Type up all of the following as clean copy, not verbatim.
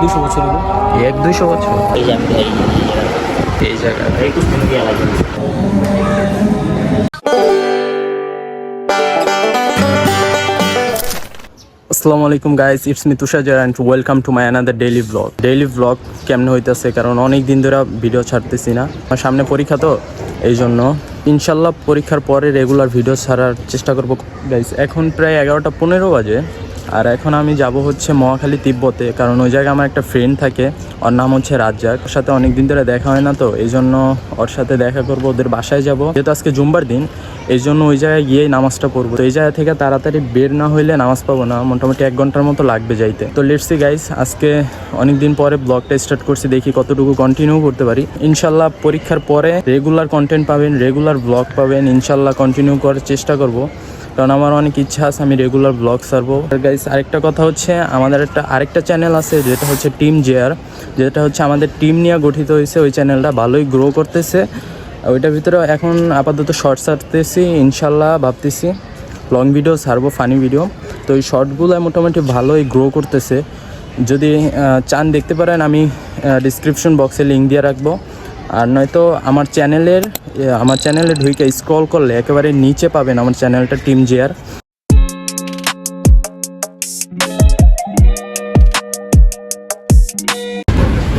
100-200 বছর হলো। 100-200 বছর এই যে আমি এই জায়গা এই কুস্তিন গিয়ে লাগে। আসসালামু আলাইকুম guys, it's me Tushar and welcome to my another daily blog. কেমন হইতেছে, কারণ অনেক দিন ধরে ভিডিও ছাড়তেছি না, আমার সামনে পরীক্ষা তো এই জন্য। ইনশাল্লাহ পরীক্ষার পরে রেগুলার ভিডিও ছাড়ার চেষ্টা করবো গাইস। এখন প্রায় 11টা 15 বাজে, আর এখন আমি যাব হচ্ছে মহাখালী তিব্বতে, কারণ ওই জায়গায় আমার একটা ফ্রেন্ড থাকে, ওর নাম হচ্ছে রাজ্জাক। ওর সাথে অনেক দিন ধরে দেখা হয় না, তো এই জন্য ওর সাথে দেখা করবো, ওদের বাসায় যাব, যেহেতু আজকে জুম্বার দিন, এই জন্য ওই জায়গায় গিয়েই নামাজটা পড়বো। তো এই জায়গা থেকে তাড়াতাড়ি বের না হইলে নামাজ পাবো না, মোটামুটি 1 ঘন্টার মতো লাগবে যাইতে। তো লেটস সি গাইস, আজকে অনেক দিন পরে ব্লগটা স্টার্ট করছি, দেখি কতটুকু কন্টিনিউ করতে পারি। ইনশাল্লাহ পরীক্ষার পরে রেগুলার কন্টেন্ট পাবেন, রেগুলার ব্লগ পাবেন, ইনশাল্লাহ কন্টিনিউ করার চেষ্টা করব, কারণ আমার অনেক ইচ্ছা আছে আমি রেগুলার ব্লগ ছাড়বো। গাইস আরেকটা কথা হচ্ছে, আমাদের আরেকটা চ্যানেল আছে যেটা হচ্ছে টিম জেআর, যেটা হচ্ছে আমাদের টিম নিয়ে গঠিত হয়েছে। ওই চ্যানেলটা ভালোই গ্রো করতেছে, ওইটার ভিতরে এখন আপাতত শর্ট ছাড়তেছি, ইনশাল্লাহ ভাবতেছি লং ভিডিও ছাড়বো, ফানি ভিডিও। তো এই শর্টগুলো মোটামুটি ভালোই গ্রো করতেছে। যদি চান দেখতে পারেন, আমি ডিসক্রিপশন বক্সে লিঙ্ক দিয়ে রাখবো, আর নয়তো আমার চ্যানেলে ঢুকে স্ক্রল করলে একেবারে নিচে পাবেন আমার চ্যানেলটা টিম জেআর।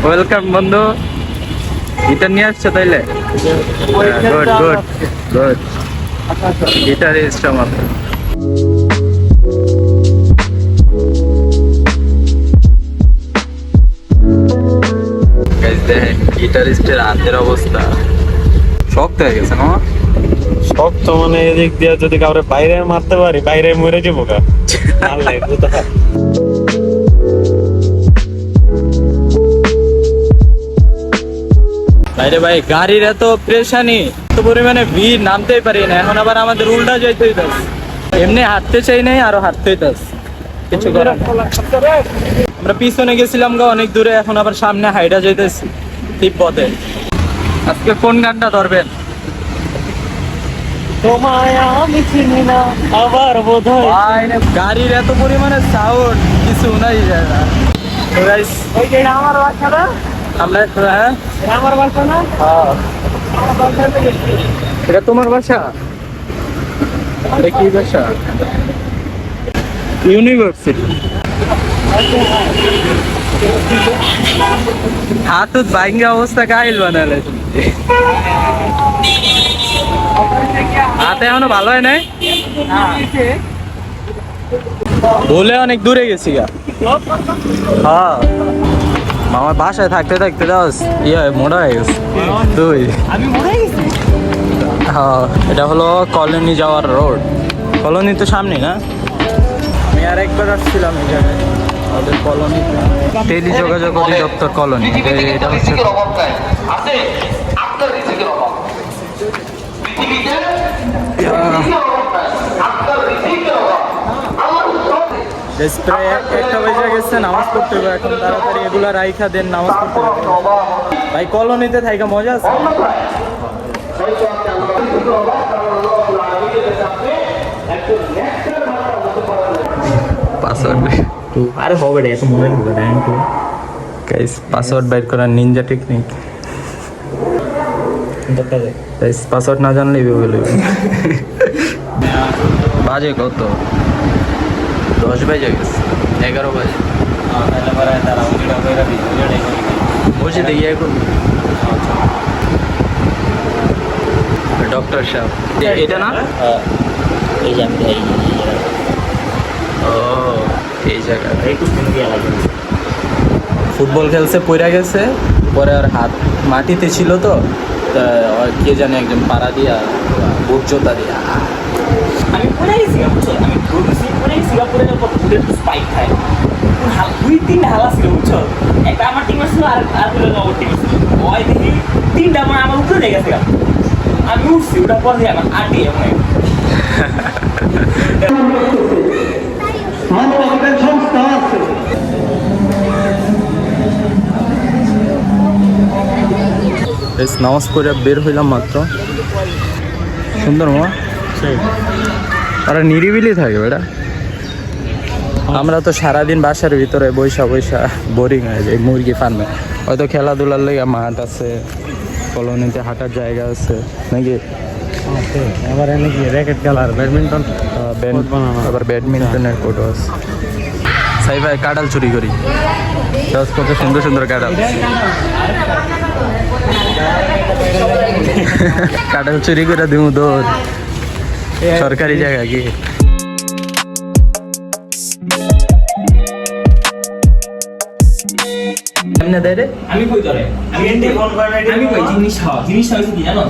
ওয়েলকাম বন্ধু, গিটার নিয়ে আসছো তাইলে? গুড গুড গুড, গিটারিস্ট আমার। গিটারিস্টের হাতের অবস্থা শক্ত হয়ে গেছে না? শক্ত মানে এদিক দিয়ে যদি কাউরে বাইরে মারতে পারি, বাইরে মরে যাবো গা। বাইরে ভাই গাড়ির এত প্রেশানি, এত পরিমাণে ভিড়, নামতেই পারি না। এখন আবার আমাদের উল্টা যাইতে হইতাছে, এমনি হাঁটতে চাই নাই, আরো হাঁটতে হইতাছে, কিছু করার নাই। আমরা পিছনে গেছিলাম গা অনেক দূরে, এখন আবার সামনে হাইটা যাইতেছি তিব্বতে। আজকে কোন গানটা ধরবেন? তোমায় আমি চিনি না আবার বোধহয়। গাড়ির এত পরিমাণে সাউন্ড, কিছু নাই যায় না। তো গাইস, ওই যে আমার বাসা না, আমরা হ্যাঁ আমার বাসা না, এটা তোমার বাসা? এটা কি বাসা? ইউনিভার্সিটি। হাত ভাঙ্গা অবস্থা কাইল বানালে, হাতে এখনো ভালো হয় নাই, বলে অনেক দূরে গেছি গা। হ্যাঁ, মামার বাসায় থাকতে থাকতে দাস মোটা হয়ে গেছে তুই। হ্যাঁ, এটা হলো কলোনি যাওয়ার রোড। কলোনি তো সামনে না? আমি আর একবার আসছিলাম এই জায়গায়, আমাদের কলোনি, টেলি যোগাযোগ অধিদপ্তর কলোনি। এটা হচ্ছে প্রায় 1টা বেজে গেছে, নামাজ পড়তে হবে এখন, তাড়াতাড়ি এগুলা রাইখা দেন, নামাজ পড়তে হবে ভাই। কলোনিতে থাইকা মজা আছে। পাসওয়ার্ড আরে হবে রে, এত মনে করবে না। গাইস, পাসওয়ার্ড বাইর করার নিনজা টেকনিক। গাইস, পাসওয়ার্ড না জানলেই বলে বাজে কত? 10 বাজে গেছে, 11 বাজে। বসে দেখি এখন ডক্টর সাহেব, এটা না? এই যে আমি ও এই জায়গা এই কুস্তিন গিয়ে লাগে। ফুটবল খেলছে, পড়ে গেছে, পরে আর হাত মাটিতে ছিল তো, কে জানে একজন পাড়া দিয়া বুট জোতা দিয়া। আমি পড়ে গেছি, বুঝছো? আমি পড়ে গেছি, পড়ে যাওয়ার পর বুটের স্পাইক খায়। 2-3টা হালা ছিল, বুঝছো? একটা আমার টিম ছিল, আর আমার টিম ছিল। ওই দেখি 3টা আমার উপরে লেগে গেছে। আমি উঠছি, ওটা পর দিয়ে আমার আটি এমন নামাজ পড়ে বের হইলাম মাত্র। সুন্দর মা, আর নিরিবিলি থাকে বেটা। আমরা তো সারাদিন বাসার ভিতরে বৈশা বৈশা বোরিং হয়ে যায় মুরগি ফার্মে। হয়তো খেলাধুলার লেগে মাঠ আছে, কলোনিতে হাঁটার জায়গা আছে নাকি, আবার এনে কি র্যাকেট খেলার ব্যাডমিন্টন আবার ব্যাডমিন্টনের কোর্টও আছে। সাই ভাই কাঁঠাল চুরি করি, কত সুন্দর সুন্দর কাঁঠাল। কাঁঠাল চুরি করে দিমু দৌড়, সরকারি জায়গা কি? এমনি দেয় রে? আমি কই ধরে আমি কই জিনিসটা হচ্ছে কি জানো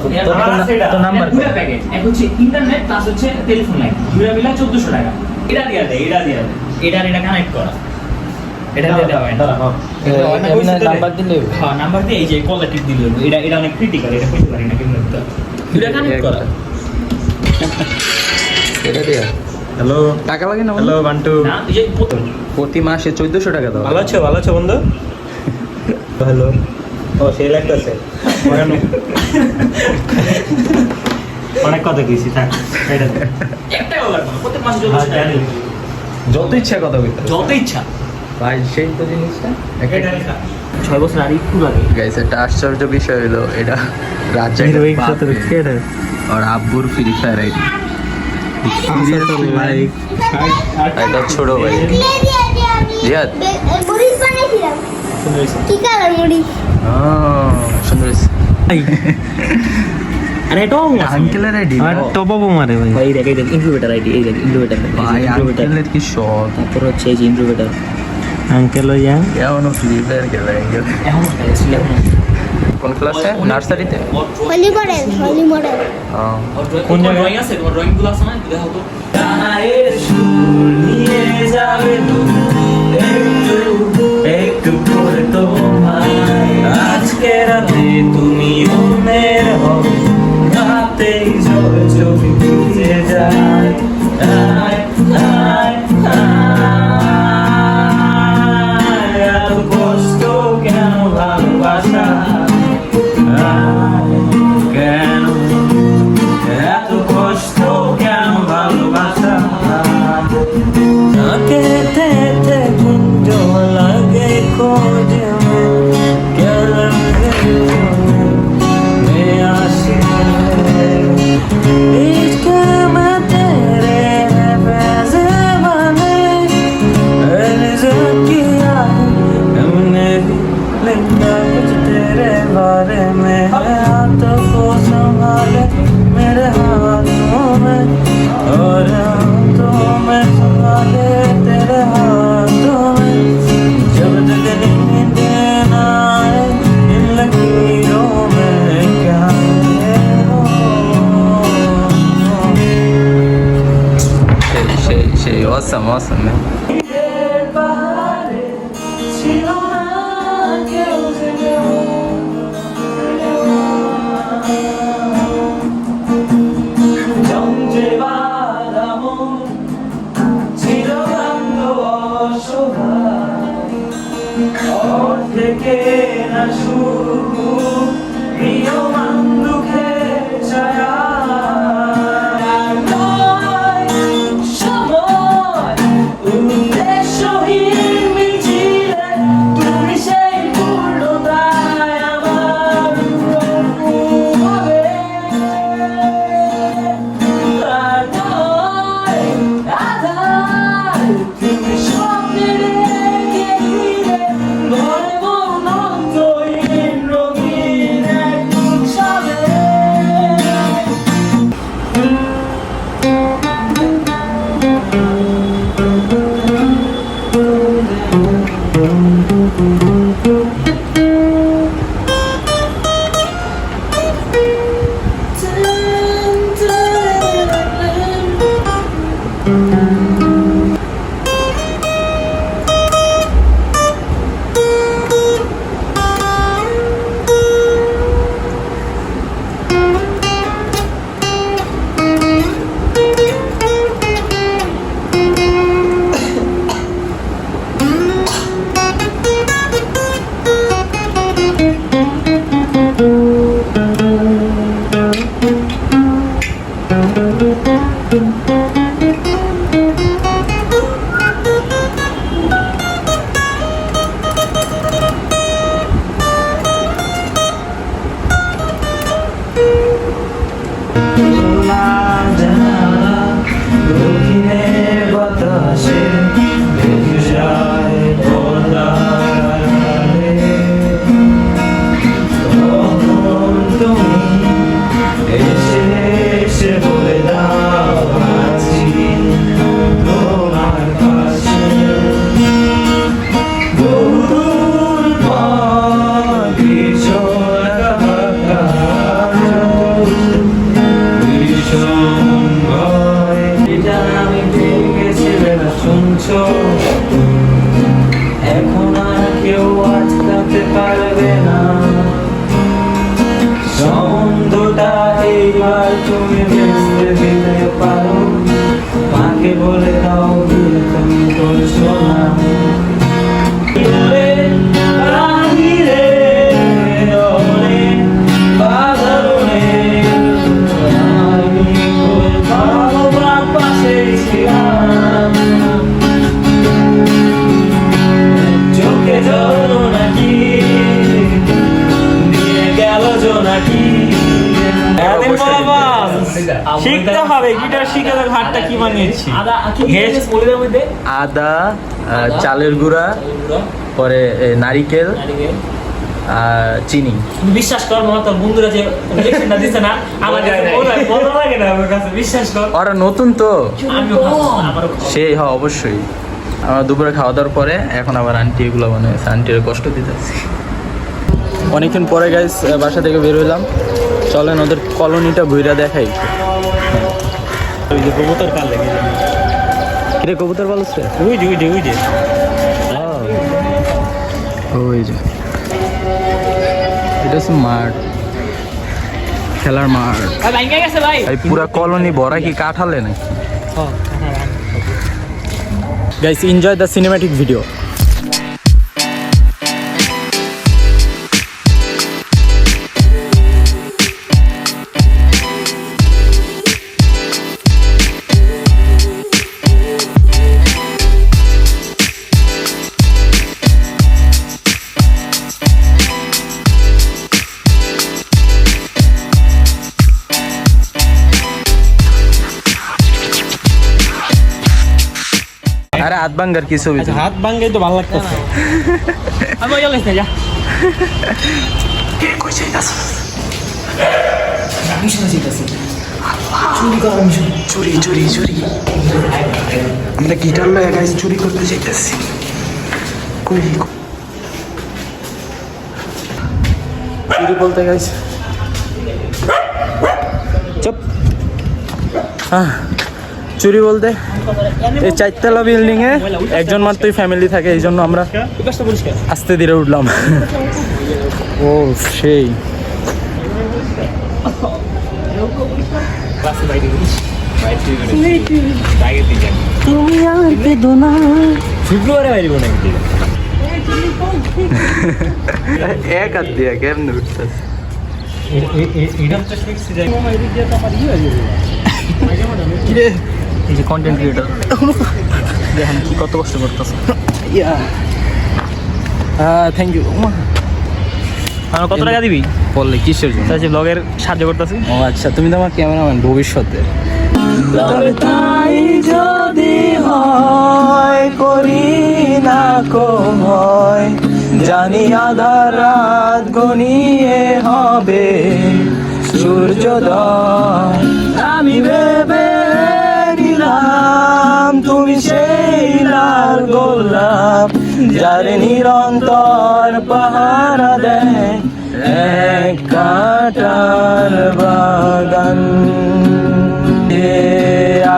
তো নাম্বার পুরো প্যাকেট এক হচ্ছে ইন্টারনেট প্লাস হচ্ছে টেলিফোন লাইন দুটো মিলা 1400 টাকা। এটা দিয়া দেয় এটা কানেক্ট করা, এটা দিয়ে দেওয়া হয় না। নাম্বার দিলে হ্যাঁ নাম্বার দিয়ে এই যে কোয়ালিটি দিলে এটা অনেক ক্রিটিক্যাল, এটা কইতে পারি না কেমনে দিতে দুটো কানেক্ট করা। এটা দিয়া হ্যালো টাকা লাগে না? হ্যালো বান্টু, না এই যে প্রতি মাসে 1400 টাকা দাও। ভালো আছো বন্ধু? হ্যালো, ও সেই লাগতেছে অনেক কথা কইছি, থাক এটা একটা লাগবে না, প্রত্যেক মাসে 1400 টাকা দিবে। যত ইচ্ছা কথা বলতে যত ইচ্ছা ভাই, সেই তো জিনিসটা। 6 বছর আর একটু লাগে। গাইস একটা আশ্চর্য বিষয় হলো এটা রাজ্যে আর আব্বুর ফ্রি ফায়ার আইডি। এটা ছোট ভাই জিয়াদ। কি কালার মুড়ি? সুন্দর আরে এটাও আঙ্কেলের আইডি আর টপ আপ মারে ভাই। ভাই দেখে দেখ ইনকিউবেটর আইডি, এই দেখ ইনকিউবেটর ভাই, আঙ্কেলের কি শখ। তারপর হচ্ছে এই যে ইনকিউবেটর আঙ্কেল ইয়া এমনও ফ্রি ফায়ার খেলে আঙ্কেল। এখন ছিল এখন কোন ক্লাসে? নার্সারিতে? হলি মডেল কোন ড্রয়িং আছে? তোমার ড্রয়িং গুলো আছে না? দেখো তো গানের সুর নিয়ে যাবে একটু করে তোমায় আজকে রাতে তুমি ওমের হবে রাতেই জয় ছবি খুঁজে যায় আয়, আয়, আয়, এত কষ্ট কেন ভালোবাসা কেন এত কষ্ট কেন ভালোবাসা তাকে তেতে কুঞ্জ লাগে খোঁজে मैं आशिक इश्क में तेरे पैसे बने किया हमने लिखा कुछ तेरे बारे में हाथों को संभाले मेरे हाथों में और हाथों में संभाले तेरे हाथों में जब तक नींद ना आए इन लकीरों में क्या है वो সেই অসাম অসাম। থেকে না শুরু প্রিয় দুঃখে ছায়া সময় উদ্দেশ্যহীন মিছিলে তুমি সেই পূর্ণতায় আমার হবে আর নয় আধার তুমি স্বপ্নে রেখে দিলে ঘরে মন অন্তহীন রোগ শিখতে হবে গিটার শিখে তো ঘাটটা কি বানিয়েছি আদা কি দিয়েছিস মলিদার মধ্যে? আদা, চালের গুঁড়া, পরে নারিকেল, আর চিনি। তুমি বিশ্বাস কর মামা, তোর বন্ধুরা যে রিলেশনটা দিছে না আমার কাছে ভালো লাগে না, আমার কাছে বিশ্বাস কর। ওরা নতুন তো, আমিও আমারও সেই অবশ্যই। আমরা দুপুরে খাওয়া দাওয়ার পরে এখন আবার আন্টি এগুলো বানিয়েছে, আন্টির কষ্ট দিতেছি। অনেকক্ষণ পরে গাইস বাসা থেকে বের হইলাম, চলেন ওদের কলোনিটা ঘুরে দেখাই। ওই যে কবুতর কাল লেগে কিরে কবুতর পালছে? ওই যে ওই যে এটা হচ্ছে মাঠ, খেলার মাঠ। ভাই ভাঙ্গা গেছে ভাই। এই পুরা কলোনি ভরা কি কাঠালে নাকি? Guys enjoy the cinematic video. আরে হাত ভাঙ্গার কি ছবি? হাত ভাঙ্গে তো ভালো লাগতেছে। আমি ওই গেছে যা। কে কই যাইতাছ? আমি শুনে যাইতাছি। চুরি করার মিশন। চুরি আমরা গিটার লয়ে গাইস চুরি করতে যাইতাছি। কই চুরি বলতে গাইস চুপ। চুরি বলতে এই চারতলা বিল্ডিং এ একজন মাত্রই ফ্যামিলি থাকে, এই জন্য আমরা বিকাশটা পরিষ্কার। আস্তে ধীরে উঠলাম। ও সেই ক্লাসে বাইরে গেছিস। তুমি আর পেদো না। ফেব্রুয়ারি বাইরে কোন একদিন। এক হাত দিয়া কেমনে উঠতেছে? এটা তো শিখছি যাই এই যে কন্টেন্ট ক্রিয়েটর দেখেন কি কত কষ্ট করতেছে। Thank you. আমার কত টাকা দিবি? বললে কিসের জন্য? তাই ব্লগের সাহায্য করতেছি। ও আচ্ছা, তুমি তো আমার ক্যামেরাম্যান ভবিষ্যতে। তবে তাই যদি হয় করি না হয়, জানি আধার রাত গনিয়ে হবে সূর্যোদয়। আমি ভেবে নিলাম তুমি সেই লাল গোলাপ, যার নিরন্তর পাহারা দেয় এক কাঁটার বাগান।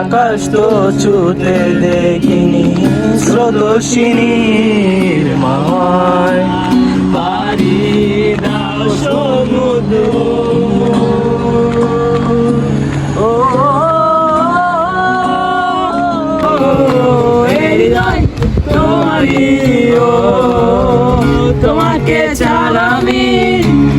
আকাশ তো ছুতে দেখিনি স্রোতস্বিনীর মায়, পারি দাও সমুদ্র। ও হৃদয় তোমারই, ও তোমাকে ছাড়া আমি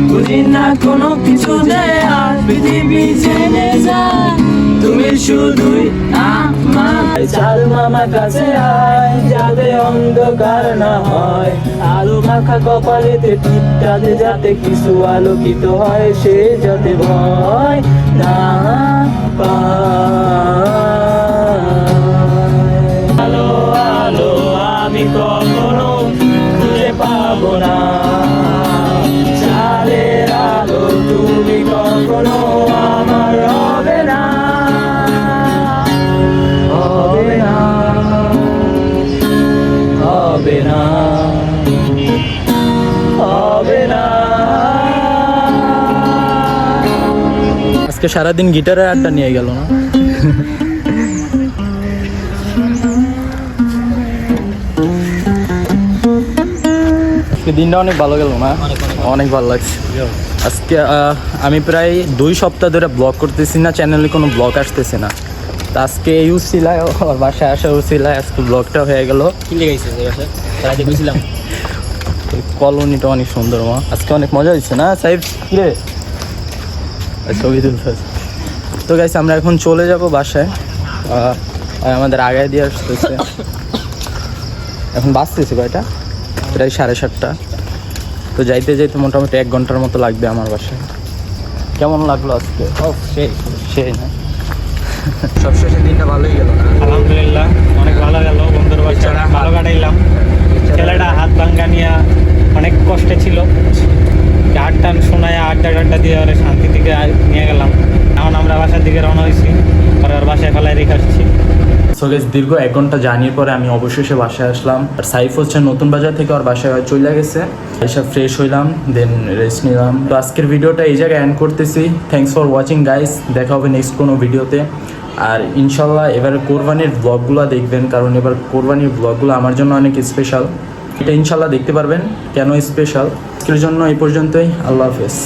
বুঝি না কোনো কিছু যে আর পৃথিবী জেনে যায়। তুমি শুধুই আমার চাল মামা কাছে আয়, যাতে অন্ধকার না হয়। আলো মাখা কপালেতে টিপটাতে যাতে কিছু আলোকিত হয়, সে যাতে ভয় না পায়। আলো আলো আমি কখনো খুঁজে পাবো না, চালের আলো তুমি কখনো আমার হবে না, হবে না, হবে না, হবে না। আজকে সারাদিন গিটারের আড্ডা নিয়ে গেল না? দিনটা অনেক ভালো গেল না? অনেক ভালো লাগছে আজকে। আমি প্রায় 2 সপ্তাহ ধরে ব্লগ করতেছি না, চ্যানেলে কোনো ব্লগ আসতেছে না। তো আজকে এই উচিলায় ওর বাসায় আসা উচিলায় আজকে ব্লগটা হয়ে গেল। কি লেগেছে বাসায়? রাতে গেছিলাম। কলোনিটা অনেক সুন্দর মা, আজকে অনেক মজা হয়েছে না সাহেব? কিরে ছবি তুলতে। তো গাইস আমরা এখন চলে যাব বাসায়, আমাদের আগায় দিয়ে আসতেছে। এখন বাজতেছে কয়টা? প্রায় 7:30। তো যাইতে যাইতে মোটামুটি 1 ঘন্টার মতো লাগবে আমার বাসায়। কেমন লাগলো আজকে? সেই সেই না সবশেষে দিনটা ভালোই গেল না? আলহামদুলিল্লাহ অনেক ভালো গেল, বন্ধুর বাসায় বেচারা ভালো কাটাইলাম। ছেলেটা হাত ভাঙ্গা নিয়ে অনেক কষ্টে ছিল, হাট টান শোনায় আড্ডা দিয়ে ওরে শান্তি দিকে নিয়ে গেলাম। এখন আমরা বাসার দিকে রওনা হয়েছি, পরে ওর বাসায় ফেলায় রেখে আসছি। সো গাইস, দীর্ঘ 1 ঘন্টা জার্নির পরে আমি অবশেষে বাসায় আসলাম। আর সাইফ হচ্ছে নতুন বাজার থেকে ওর বাসায় চলে গেছে। এসব ফ্রেশ হইলাম, দেন রেস্ট নিলাম। তো আজকের ভিডিওটা এই জায়গায় এন্ড করতেছি। থ্যাংকস ফর ওয়াচিং গাইস, দেখা হবে নেক্সট কোনো ভিডিওতে। আর ইনশাল্লাহ এবারে কোরবানির ব্লগগুলো দেখবেন, কারণ এবার কোরবানির ব্লগগুলো আমার জন্য অনেক স্পেশাল। এটা ইনশাল্লাহ দেখতে পারবেন কেন স্পেশাল। আজকের জন্য এই পর্যন্তই, আল্লাহ হাফেজ।